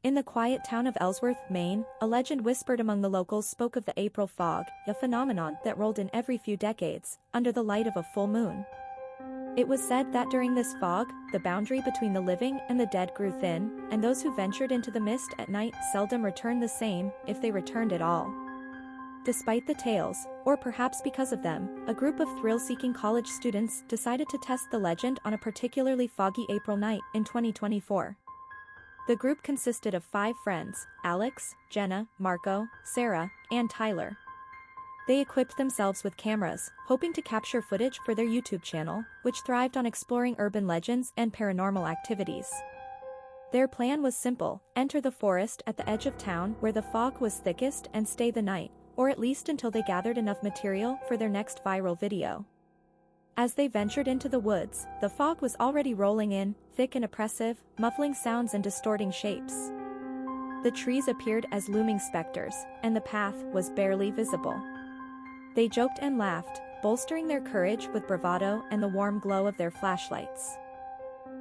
In the quiet town of Ellsworth, Maine, a legend whispered among the locals spoke of the April fog, a phenomenon that rolled in every few decades, under the light of a full moon. It was said that during this fog, the boundary between the living and the dead grew thin, and those who ventured into the mist at night seldom returned the same, if they returned at all. Despite the tales, or perhaps because of them, a group of thrill-seeking college students decided to test the legend on a particularly foggy April night in 2024. The group consisted of 5 friends: Alex, Jenna, Marco, Sarah, and Tyler. They equipped themselves with cameras, hoping to capture footage for their YouTube channel, which thrived on exploring urban legends and paranormal activities. Their plan was simple: enter the forest at the edge of town where the fog was thickest and stay the night, or at least until they gathered enough material for their next viral video. As they ventured into the woods, the fog was already rolling in, thick and oppressive, muffling sounds and distorting shapes. The trees appeared as looming specters, and the path was barely visible. They joked and laughed, bolstering their courage with bravado and the warm glow of their flashlights.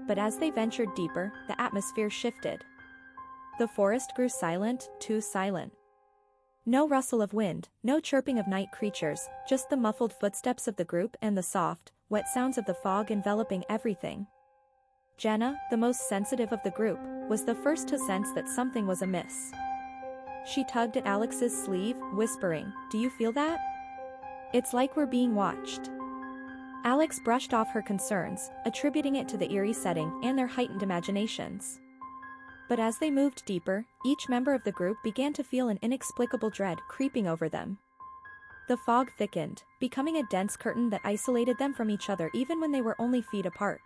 But as they ventured deeper, the atmosphere shifted. The forest grew silent, too silent. No rustle of wind, no chirping of night creatures, just the muffled footsteps of the group and the soft, wet sounds of the fog enveloping everything. Jenna, the most sensitive of the group, was the first to sense that something was amiss. She tugged at Alex's sleeve, whispering, "Do you feel that? It's like we're being watched." Alex brushed off her concerns, attributing it to the eerie setting and their heightened imaginations. But as they moved deeper, each member of the group began to feel an inexplicable dread creeping over them. The fog thickened, becoming a dense curtain that isolated them from each other even when they were only feet apart.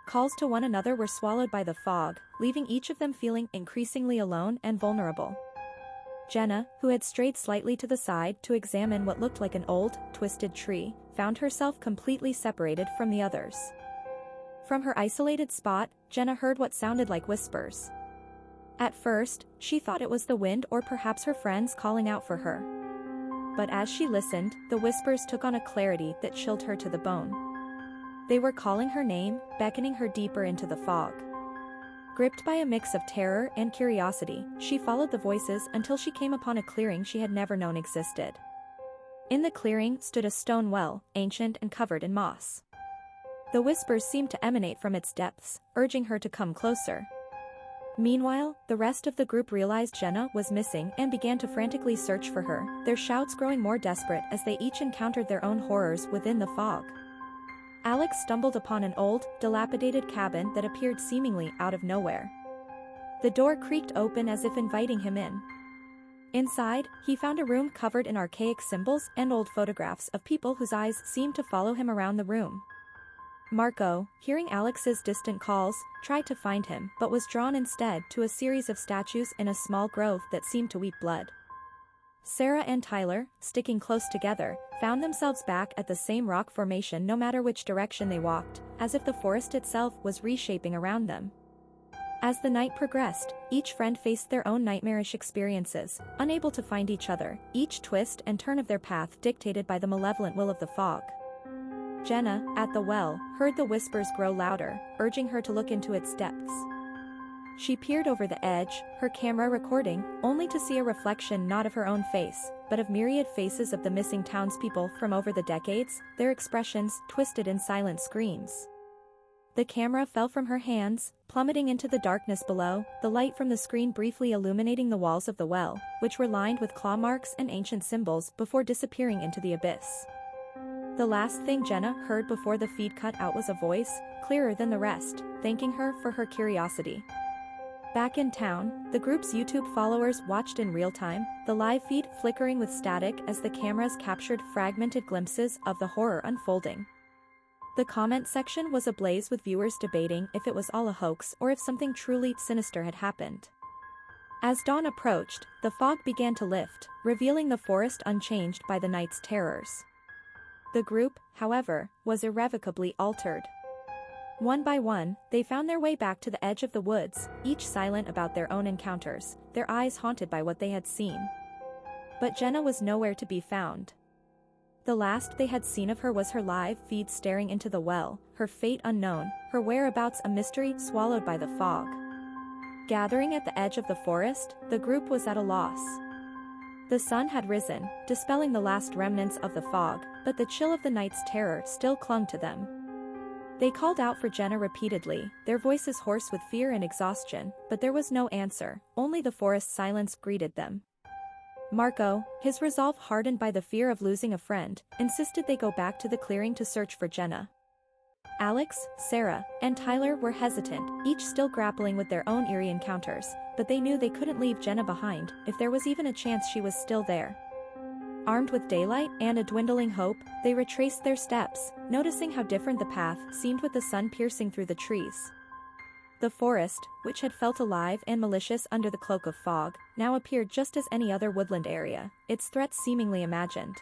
Calls to one another were swallowed by the fog, leaving each of them feeling increasingly alone and vulnerable. Jenna, who had strayed slightly to the side to examine what looked like an old, twisted tree, found herself completely separated from the others. From her isolated spot, Jenna heard what sounded like whispers. At first, she thought it was the wind or perhaps her friends calling out for her. But as she listened, the whispers took on a clarity that chilled her to the bone. They were calling her name, beckoning her deeper into the fog. Gripped by a mix of terror and curiosity, she followed the voices until she came upon a clearing she had never known existed. In the clearing stood a stone well, ancient and covered in moss. The whispers seemed to emanate from its depths, urging her to come closer. Meanwhile, the rest of the group realized Jenna was missing and began to frantically search for her, their shouts growing more desperate as they each encountered their own horrors within the fog. Alex stumbled upon an old, dilapidated cabin that appeared seemingly out of nowhere. The door creaked open as if inviting him in. Inside, he found a room covered in archaic symbols and old photographs of people whose eyes seemed to follow him around the room. Marco, hearing Alex's distant calls, tried to find him but was drawn instead to a series of statues in a small grove that seemed to weep blood. Sarah and Tyler, sticking close together, found themselves back at the same rock formation no matter which direction they walked, as if the forest itself was reshaping around them. As the night progressed, each friend faced their own nightmarish experiences, unable to find each other, each twist and turn of their path dictated by the malevolent will of the fog. Jenna, at the well, heard the whispers grow louder, urging her to look into its depths. She peered over the edge, her camera recording, only to see a reflection not of her own face, but of myriad faces of the missing townspeople from over the decades, their expressions twisted in silent screams. The camera fell from her hands, plummeting into the darkness below, the light from the screen briefly illuminating the walls of the well, which were lined with claw marks and ancient symbols before disappearing into the abyss. The last thing Jenna heard before the feed cut out was a voice, clearer than the rest, thanking her for her curiosity. Back in town, the group's YouTube followers watched in real time, the live feed flickering with static as the cameras captured fragmented glimpses of the horror unfolding. The comment section was ablaze with viewers debating if it was all a hoax or if something truly sinister had happened. As dawn approached, the fog began to lift, revealing the forest unchanged by the night's terrors. The group, however, was irrevocably altered. One by one, they found their way back to the edge of the woods, each silent about their own encounters, their eyes haunted by what they had seen. But Jenna was nowhere to be found. The last they had seen of her was her live feed staring into the well, her fate unknown, her whereabouts a mystery swallowed by the fog. Gathering at the edge of the forest, the group was at a loss. The sun had risen, dispelling the last remnants of the fog, but the chill of the night's terror still clung to them. They called out for Jenna repeatedly, their voices hoarse with fear and exhaustion, but there was no answer, only the forest's silence greeted them. Marco, his resolve hardened by the fear of losing a friend, insisted they go back to the clearing to search for Jenna. Alex, Sarah, and Tyler were hesitant, each still grappling with their own eerie encounters, but they knew they couldn't leave Jenna behind if there was even a chance she was still there. Armed with daylight and a dwindling hope, they retraced their steps, noticing how different the path seemed with the sun piercing through the trees. The forest, which had felt alive and malicious under the cloak of fog, now appeared just as any other woodland area, its threats seemingly imagined.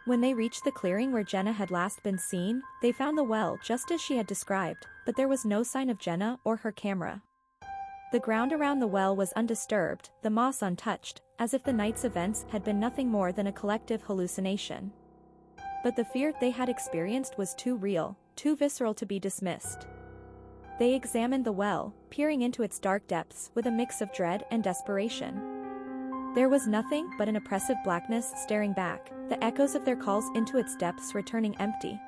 When they reached the clearing where Jenna had last been seen, they found the well just as she had described, but there was no sign of Jenna or her camera. The ground around the well was undisturbed, the moss untouched, as if the night's events had been nothing more than a collective hallucination. But the fear they had experienced was too real, too visceral to be dismissed. They examined the well, peering into its dark depths with a mix of dread and desperation. There was nothing but an oppressive blackness staring back, the echoes of their calls into its depths returning empty.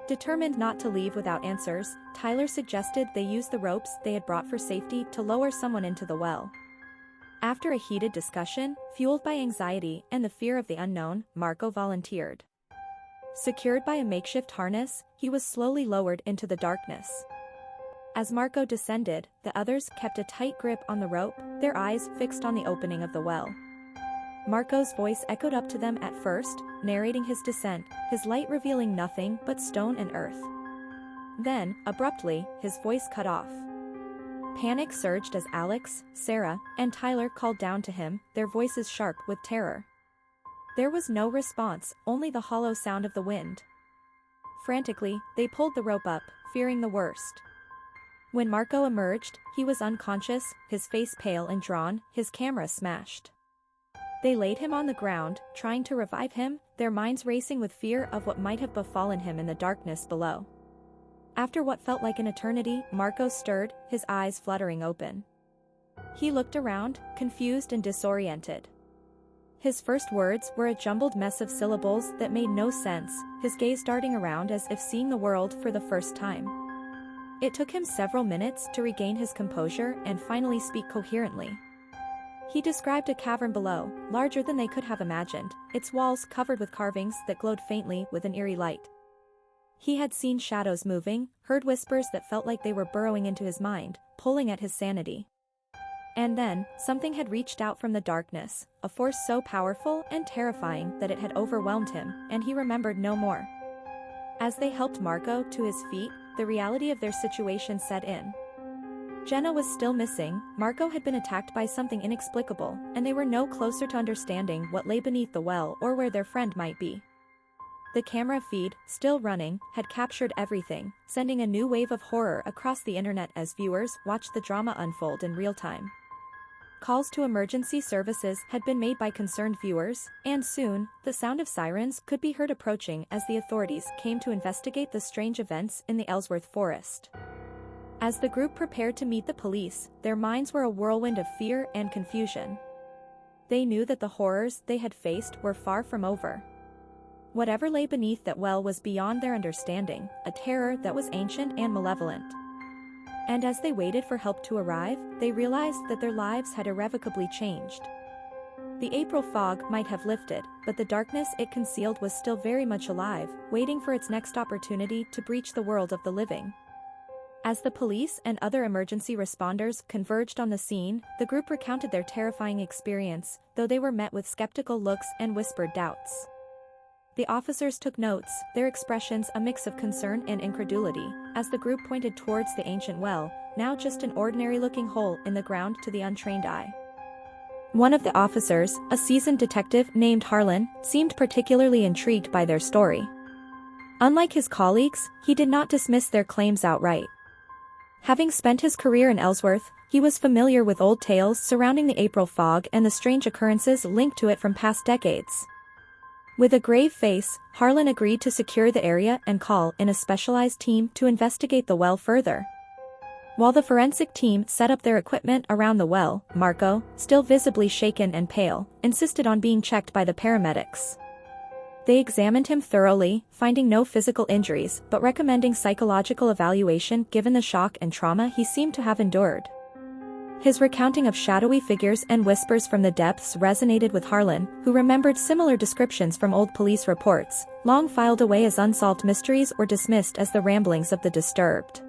Determined not to leave without answers, Tyler suggested they use the ropes they had brought for safety to lower someone into the well. After a heated discussion, fueled by anxiety and the fear of the unknown, Marco volunteered. Secured by a makeshift harness, he was slowly lowered into the darkness. As Marco descended, the others kept a tight grip on the rope, their eyes fixed on the opening of the well. Marco's voice echoed up to them at first, narrating his descent, his light revealing nothing but stone and earth. Then, abruptly, his voice cut off. Panic surged as Alex, Sarah, and Tyler called down to him, their voices sharp with terror. There was no response, only the hollow sound of the wind. Frantically, they pulled the rope up, fearing the worst. When Marco emerged, he was unconscious, his face pale and drawn, his camera smashed. They laid him on the ground, trying to revive him, their minds racing with fear of what might have befallen him in the darkness below. After what felt like an eternity, Marco stirred, his eyes fluttering open. He looked around, confused and disoriented. His first words were a jumbled mess of syllables that made no sense, his gaze darting around as if seeing the world for the first time. It took him several minutes to regain his composure and finally speak coherently. He described a cavern below, larger than they could have imagined, its walls covered with carvings that glowed faintly with an eerie light. He had seen shadows moving, heard whispers that felt like they were burrowing into his mind, pulling at his sanity. And then, something had reached out from the darkness, a force so powerful and terrifying that it had overwhelmed him, and he remembered no more. As they helped Marco to his feet, the reality of their situation set in. Jenna was still missing, Marco had been attacked by something inexplicable, and they were no closer to understanding what lay beneath the well or where their friend might be. The camera feed, still running, had captured everything, sending a new wave of horror across the internet as viewers watched the drama unfold in real time. Calls to emergency services had been made by concerned viewers, and soon, the sound of sirens could be heard approaching as the authorities came to investigate the strange events in the Ellsworth forest. As the group prepared to meet the police, their minds were a whirlwind of fear and confusion. They knew that the horrors they had faced were far from over. Whatever lay beneath that well was beyond their understanding, a terror that was ancient and malevolent. And as they waited for help to arrive, they realized that their lives had irrevocably changed. The April fog might have lifted, but the darkness it concealed was still very much alive, waiting for its next opportunity to breach the world of the living. As the police and other emergency responders converged on the scene, the group recounted their terrifying experience, though they were met with skeptical looks and whispered doubts. The officers took notes, their expressions a mix of concern and incredulity, as the group pointed towards the ancient well, now just an ordinary-looking hole in the ground to the untrained eye. One of the officers, a seasoned detective named Harlan, seemed particularly intrigued by their story. Unlike his colleagues, he did not dismiss their claims outright. Having spent his career in Ellsworth, he was familiar with old tales surrounding the April fog and the strange occurrences linked to it from past decades. With a grave face, Harlan agreed to secure the area and call in a specialized team to investigate the well further. While the forensic team set up their equipment around the well, Marco, still visibly shaken and pale, insisted on being checked by the paramedics. They examined him thoroughly, finding no physical injuries but recommending psychological evaluation given the shock and trauma he seemed to have endured. His recounting of shadowy figures and whispers from the depths resonated with Harlan, who remembered similar descriptions from old police reports, long filed away as unsolved mysteries or dismissed as the ramblings of the disturbed.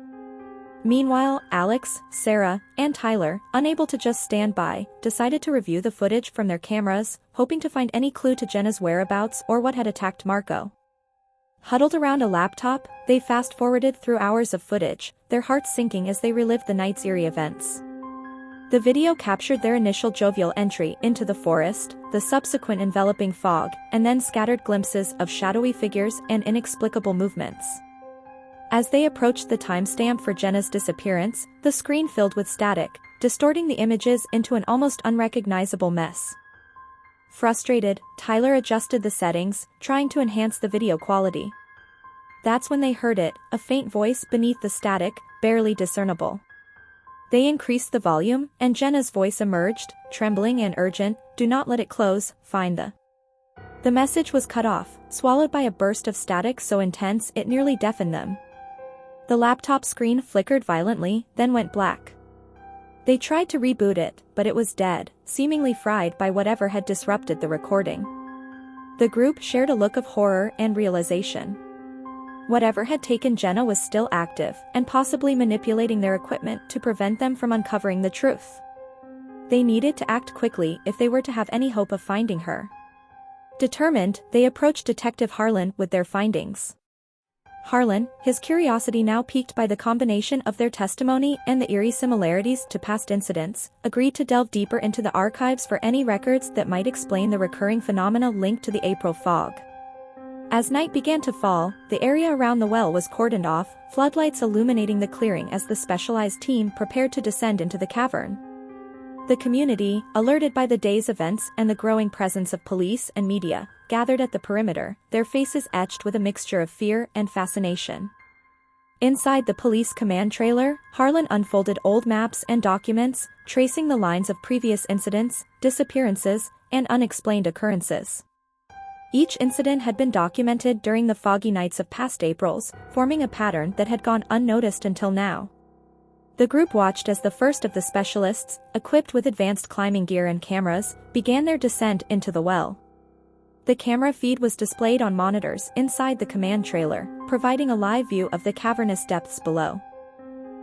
Meanwhile, Alex, Sarah, and Tyler, unable to just stand by, decided to review the footage from their cameras, hoping to find any clue to Jenna's whereabouts or what had attacked Marco. Huddled around a laptop, they fast-forwarded through hours of footage, their hearts sinking as they relived the night's eerie events. The video captured their initial jovial entry into the forest, the subsequent enveloping fog, and then scattered glimpses of shadowy figures and inexplicable movements. As they approached the timestamp for Jenna's disappearance, the screen filled with static, distorting the images into an almost unrecognizable mess. Frustrated, Tyler adjusted the settings, trying to enhance the video quality. That's when they heard it, a faint voice beneath the static, barely discernible. They increased the volume, and Jenna's voice emerged, trembling and urgent, "Do not let it close, find the..." The message was cut off, swallowed by a burst of static so intense it nearly deafened them. The laptop screen flickered violently, then went black. They tried to reboot it, but it was dead, seemingly fried by whatever had disrupted the recording. The group shared a look of horror and realization. Whatever had taken Jenna was still active, and possibly manipulating their equipment to prevent them from uncovering the truth. They needed to act quickly if they were to have any hope of finding her. Determined, they approached Detective Harlan with their findings. Harlan, his curiosity now piqued by the combination of their testimony and the eerie similarities to past incidents, agreed to delve deeper into the archives for any records that might explain the recurring phenomena linked to the April fog. As night began to fall, the area around the well was cordoned off, floodlights illuminating the clearing as the specialized team prepared to descend into the cavern. The community, alerted by the day's events and the growing presence of police and media, gathered at the perimeter, their faces etched with a mixture of fear and fascination. Inside the police command trailer, Harlan unfolded old maps and documents, tracing the lines of previous incidents, disappearances, and unexplained occurrences. Each incident had been documented during the foggy nights of past Aprils, forming a pattern that had gone unnoticed until now. The group watched as the first of the specialists, equipped with advanced climbing gear and cameras, began their descent into the well. The camera feed was displayed on monitors inside the command trailer, providing a live view of the cavernous depths below.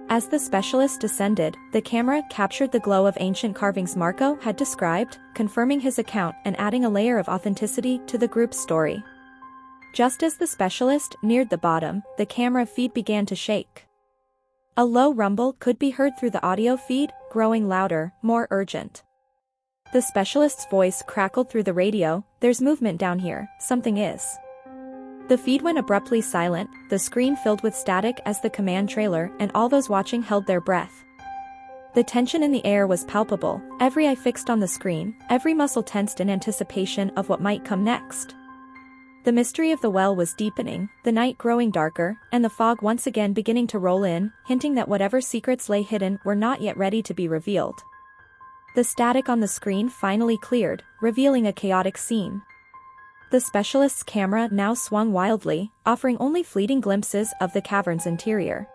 As the specialist descended, the camera captured the glow of ancient carvings Marco had described, confirming his account and adding a layer of authenticity to the group's story. Just as the specialist neared the bottom, the camera feed began to shake. A low rumble could be heard through the audio feed, growing louder, more urgent. The specialist's voice crackled through the radio, "There's movement down here, something is." The feed went abruptly silent, the screen filled with static as the command trailer and all those watching held their breath. The tension in the air was palpable, every eye fixed on the screen, every muscle tensed in anticipation of what might come next. The mystery of the well was deepening, the night growing darker, and the fog once again beginning to roll in, hinting that whatever secrets lay hidden were not yet ready to be revealed. The static on the screen finally cleared, revealing a chaotic scene. The specialist's camera now swung wildly, offering only fleeting glimpses of the cavern's interior.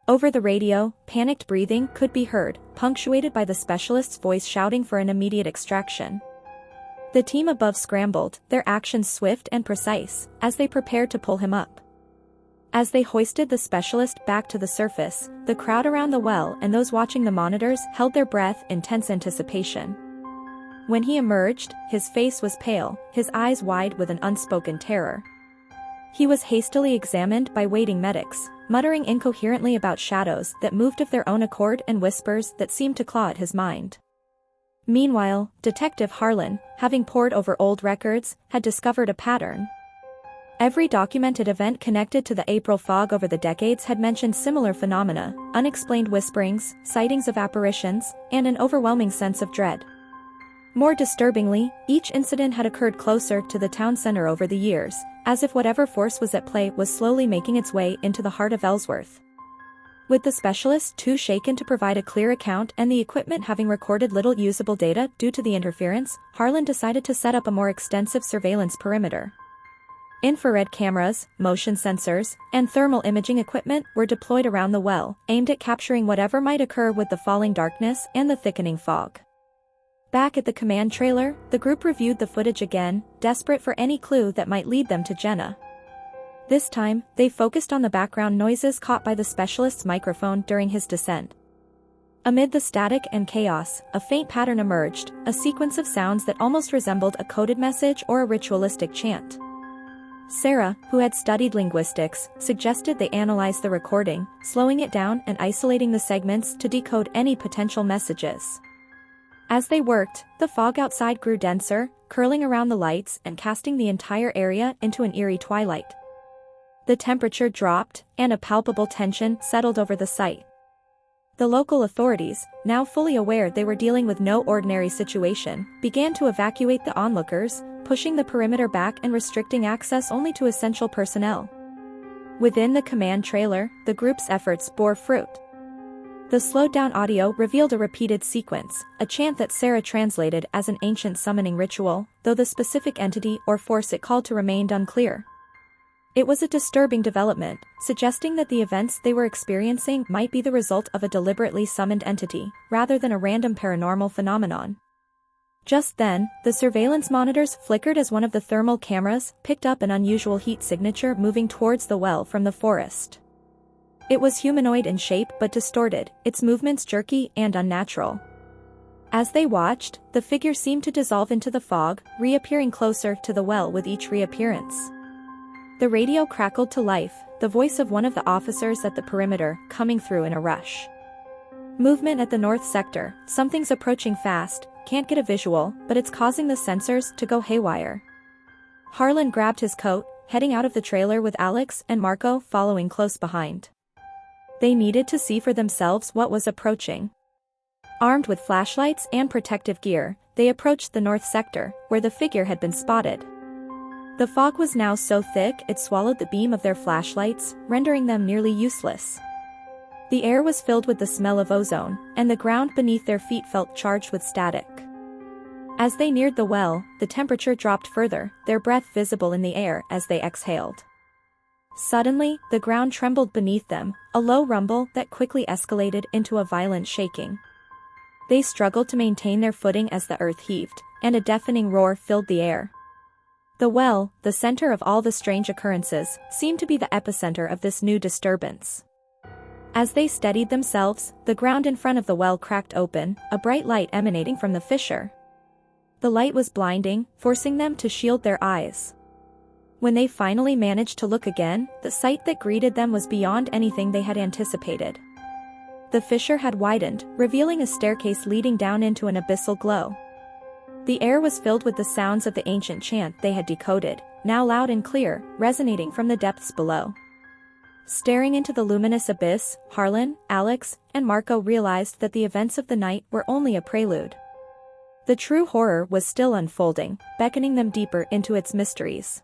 Over the radio, panicked breathing could be heard, punctuated by the specialist's voice shouting for an immediate extraction. The team above scrambled, their actions swift and precise, as they prepared to pull him up. As they hoisted the specialist back to the surface, the crowd around the well and those watching the monitors held their breath in tense anticipation. When he emerged, his face was pale, his eyes wide with an unspoken terror. He was hastily examined by waiting medics, muttering incoherently about shadows that moved of their own accord and whispers that seemed to claw at his mind. Meanwhile, Detective Harlan, having pored over old records, had discovered a pattern. Every documented event connected to the April fog over the decades had mentioned similar phenomena, unexplained whisperings, sightings of apparitions, and an overwhelming sense of dread. More disturbingly, each incident had occurred closer to the town center over the years, as if whatever force was at play was slowly making its way into the heart of Ellsworth. With the specialists too shaken to provide a clear account and the equipment having recorded little usable data due to the interference, Harlan decided to set up a more extensive surveillance perimeter. Infrared cameras, motion sensors, and thermal imaging equipment were deployed around the well, aimed at capturing whatever might occur with the falling darkness and the thickening fog. Back at the command trailer, the group reviewed the footage again, desperate for any clue that might lead them to Jenna. This time, they focused on the background noises caught by the specialist's microphone during his descent. Amid the static and chaos, a faint pattern emerged, a sequence of sounds that almost resembled a coded message or a ritualistic chant. Sarah, who had studied linguistics, suggested they analyze the recording, slowing it down and isolating the segments to decode any potential messages. As they worked, the fog outside grew denser, curling around the lights and casting the entire area into an eerie twilight. The temperature dropped, and a palpable tension settled over the site. The local authorities, now fully aware they were dealing with no ordinary situation, began to evacuate the onlookers, pushing the perimeter back and restricting access only to essential personnel. Within the command trailer, the group's efforts bore fruit. The slowed-down audio revealed a repeated sequence, a chant that Sarah translated as an ancient summoning ritual, though the specific entity or force it called to remained unclear. It was a disturbing development, suggesting that the events they were experiencing might be the result of a deliberately summoned entity, rather than a random paranormal phenomenon. Just then, the surveillance monitors flickered as one of the thermal cameras picked up an unusual heat signature moving towards the well from the forest. It was humanoid in shape but distorted, its movements jerky and unnatural. As they watched, the figure seemed to dissolve into the fog, reappearing closer to the well with each reappearance. The radio crackled to life, the voice of one of the officers at the perimeter coming through in a rush. Movement at the north sector, something's approaching fast, can't get a visual, but it's causing the sensors to go haywire. Harlan grabbed his coat, heading out of the trailer with Alex and Marco following close behind. They needed to see for themselves what was approaching. Armed with flashlights and protective gear, they approached the north sector, where the figure had been spotted. The fog was now so thick it swallowed the beam of their flashlights, rendering them nearly useless. The air was filled with the smell of ozone, and the ground beneath their feet felt charged with static. As they neared the well, the temperature dropped further, their breath visible in the air as they exhaled. Suddenly, the ground trembled beneath them, a low rumble that quickly escalated into a violent shaking. They struggled to maintain their footing as the earth heaved, and a deafening roar filled the air. The well, the center of all the strange occurrences, seemed to be the epicenter of this new disturbance. As they steadied themselves, the ground in front of the well cracked open, a bright light emanating from the fissure. The light was blinding, forcing them to shield their eyes. When they finally managed to look again, the sight that greeted them was beyond anything they had anticipated. The fissure had widened, revealing a staircase leading down into an abyssal glow. The air was filled with the sounds of the ancient chant they had decoded, now loud and clear, resonating from the depths below. Staring into the luminous abyss, Harlan, Alex, and Marco realized that the events of the night were only a prelude. The true horror was still unfolding, beckoning them deeper into its mysteries.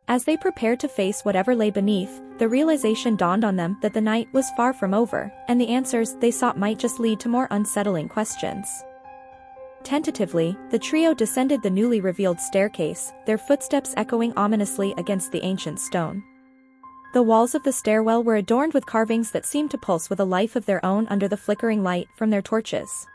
As they prepared to face whatever lay beneath, the realization dawned on them that the night was far from over, and the answers they sought might just lead to more unsettling questions. Tentatively, the trio descended the newly revealed staircase, their footsteps echoing ominously against the ancient stone. The walls of the stairwell were adorned with carvings that seemed to pulse with a life of their own under the flickering light from their torches.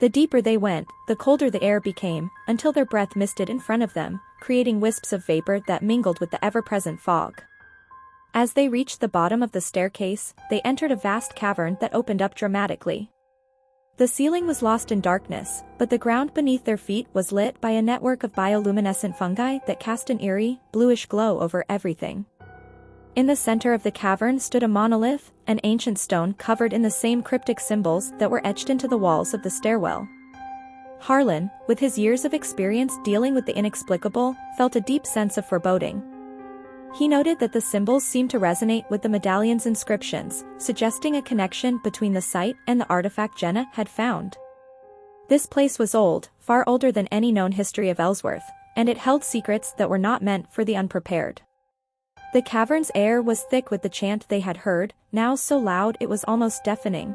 The deeper they went, the colder the air became, until their breath misted in front of them, creating wisps of vapor that mingled with the ever-present fog. As they reached the bottom of the staircase, they entered a vast cavern that opened up dramatically. The ceiling was lost in darkness, but the ground beneath their feet was lit by a network of bioluminescent fungi that cast an eerie, bluish glow over everything. In the center of the cavern stood a monolith, an ancient stone covered in the same cryptic symbols that were etched into the walls of the stairwell. Harlan, with his years of experience dealing with the inexplicable, felt a deep sense of foreboding. He noted that the symbols seemed to resonate with the medallion's inscriptions, suggesting a connection between the site and the artifact Jenna had found. This place was old, far older than any known history of Ellsworth, and it held secrets that were not meant for the unprepared. The cavern's air was thick with the chant they had heard, now so loud it was almost deafening.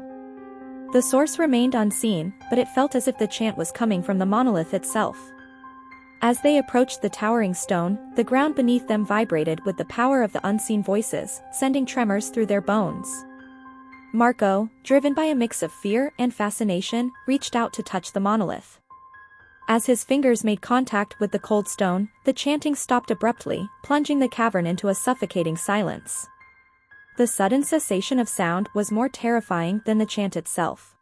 The source remained unseen, but it felt as if the chant was coming from the monolith itself. As they approached the towering stone, the ground beneath them vibrated with the power of the unseen voices, sending tremors through their bones. Marco, driven by a mix of fear and fascination, reached out to touch the monolith. As his fingers made contact with the cold stone, the chanting stopped abruptly, plunging the cavern into a suffocating silence. The sudden cessation of sound was more terrifying than the chant itself.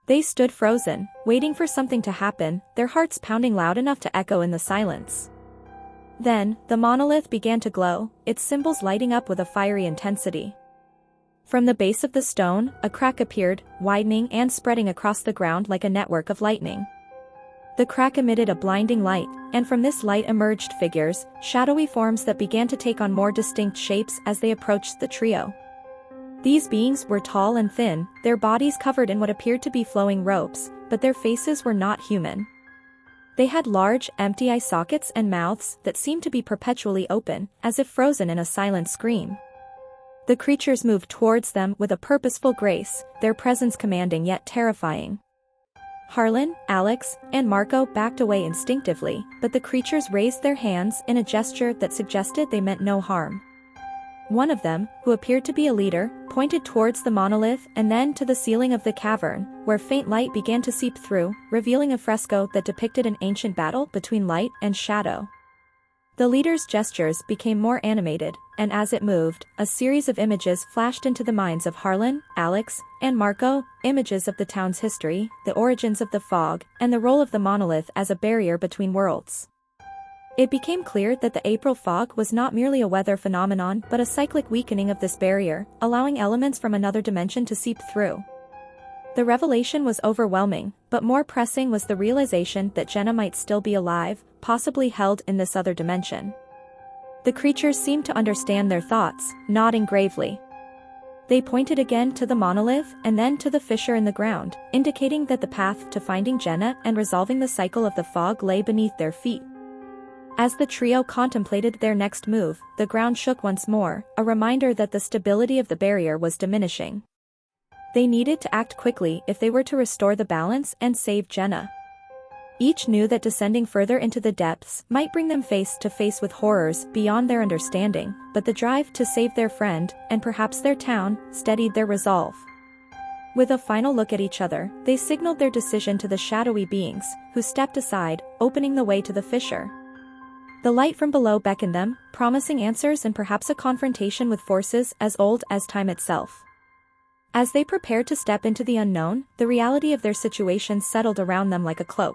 They stood frozen, waiting for something to happen, their hearts pounding loud enough to echo in the silence. Then, the monolith began to glow, its symbols lighting up with a fiery intensity. From the base of the stone, a crack appeared, widening and spreading across the ground like a network of lightning. The crack emitted a blinding light, and from this light emerged figures, shadowy forms that began to take on more distinct shapes as they approached the trio. These beings were tall and thin, their bodies covered in what appeared to be flowing ropes, but their faces were not human. They had large, empty eye sockets and mouths that seemed to be perpetually open, as if frozen in a silent scream. The creatures moved towards them with a purposeful grace, their presence commanding yet terrifying. Harlan, Alex, and Marco backed away instinctively, but the creatures raised their hands in a gesture that suggested they meant no harm. One of them, who appeared to be a leader, pointed towards the monolith and then to the ceiling of the cavern, where faint light began to seep through, revealing a fresco that depicted an ancient battle between light and shadow. The leader's gestures became more animated, and as it moved, a series of images flashed into the minds of Harlan, Alex, and Marco, images of the town's history, the origins of the fog, and the role of the monolith as a barrier between worlds. It became clear that the April fog was not merely a weather phenomenon but a cyclic weakening of this barrier, allowing elements from another dimension to seep through. The revelation was overwhelming, but more pressing was the realization that Jenna might still be alive, possibly held in this other dimension. The creatures seemed to understand their thoughts, nodding gravely. They pointed again to the monolith and then to the fissure in the ground, indicating that the path to finding Jenna and resolving the cycle of the fog lay beneath their feet. As the trio contemplated their next move, the ground shook once more, a reminder that the stability of the barrier was diminishing. They needed to act quickly if they were to restore the balance and save Jenna. Each knew that descending further into the depths might bring them face to face with horrors beyond their understanding, but the drive to save their friend, and perhaps their town, steadied their resolve. With a final look at each other, they signaled their decision to the shadowy beings, who stepped aside, opening the way to the fissure. The light from below beckoned them, promising answers and perhaps a confrontation with forces as old as time itself. As they prepared to step into the unknown, the reality of their situation settled around them like a cloak.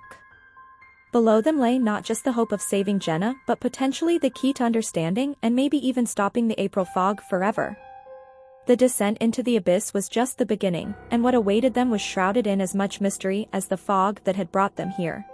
Below them lay not just the hope of saving Jenna, but potentially the key to understanding and maybe even stopping the April fog forever. The descent into the abyss was just the beginning, and what awaited them was shrouded in as much mystery as the fog that had brought them here.